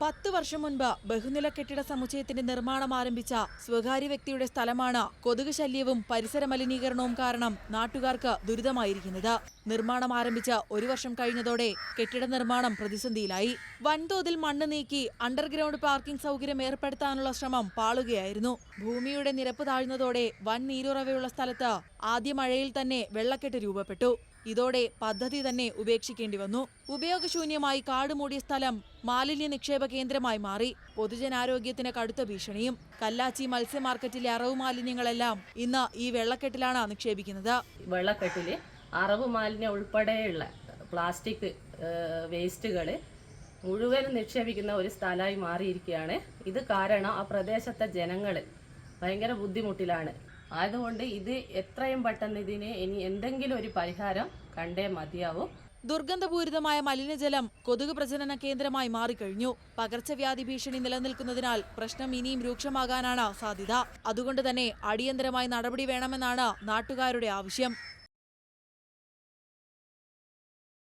10 വർഷം മുൻപ് ബഹുനില കെട്ടിട സമുച്ചയത്തിന്റെ നിർമ്മാണം ആരംഭിച്ച സ്വകാര്യ വ്യക്തിയുടെ സ്ഥലമാണ് കൊതുക് ശല്യവും പരിസര മലിനീകരണവും കാരണം നാട്ടുകാർക്ക് ദുരിതമായിരിക്കുന്നത്. നിർമ്മാണം ആരംഭിച്ച് 1 വർഷം കഴിഞ്ഞതോടെ കെട്ടിട നിർമ്മാണം പ്രതിസന്ധിയിലായി. വൻതോതിൽ മണ്ണ് നീക്കി അണ്ടർഗ്രൗണ്ട് പാർക്കിംഗ് സൗകര്യം ഏർപ്പെടുത്താനുള്ള ശ്രമം പാളുകയായിരുന്നു. ഭൂമിയുടെ നിരപ്പ് താഴ്ന്നതോടെ വൻ നീരുറവയുള്ള സ്ഥലത്ത് ആദ്യ മഴയിൽ തന്നെ വെള്ളക്കെട്ട് രൂപപ്പെട്ടു. ഇതോടെ പദ്ധതി തന്നെ ഉപേക്ഷിക്കേണ്ടി വന്നു. ഉപയോഗശൂന്യമായി കാടുമൂടിയ സ്ഥലം മാലിന്യ നിക്ഷേപ കേന്ദ്രമായി മാറി. പൊതുജനാരോഗ്യത്തിന് കടുത്ത ഭീഷണിയും. കല്ലാച്ചി മത്സ്യ മാർക്കറ്റിലെ അറവ് മാലിന്യങ്ങളെല്ലാം ഇന്ന് ഈ വെള്ളക്കെട്ടിലാണ് നിക്ഷേപിക്കുന്നത്. വെള്ളക്കെട്ടില് അറവ് മാലിന്യം ഉൾപ്പെടെയുള്ള പ്ലാസ്റ്റിക് വേസ്റ്റുകൾ മുഴുവൻ നിക്ഷേപിക്കുന്ന ഒരു സ്ഥലമായി മാറിയിരിക്കുകയാണ്. ഇത് കാരണം ആ പ്രദേശത്തെ ജനങ്ങൾ ഭയങ്കര ബുദ്ധിമുട്ടിലാണ്. അതുകൊണ്ട് ഇത് എത്രയും പെട്ടെന്ന് ഇതിന് ഇനി എന്തെങ്കിലും ഒരു പരിഹാരം കണ്ടേ മതിയാവും. ദുർഗന്ധപൂരിതമായ മലിനജലം കൊതുക് പ്രജനന കേന്ദ്രമായി മാറിക്കഴിഞ്ഞു. പകർച്ചവ്യാധി ഭീഷണി നിലനിൽക്കുന്നതിനാൽ പ്രശ്നം ഇനിയും രൂക്ഷമാകാനാണ് സാധ്യത. അതുകൊണ്ട് തന്നെ അടിയന്തരമായി നടപടി വേണമെന്നാണ് നാട്ടുകാരുടെ ആവശ്യം.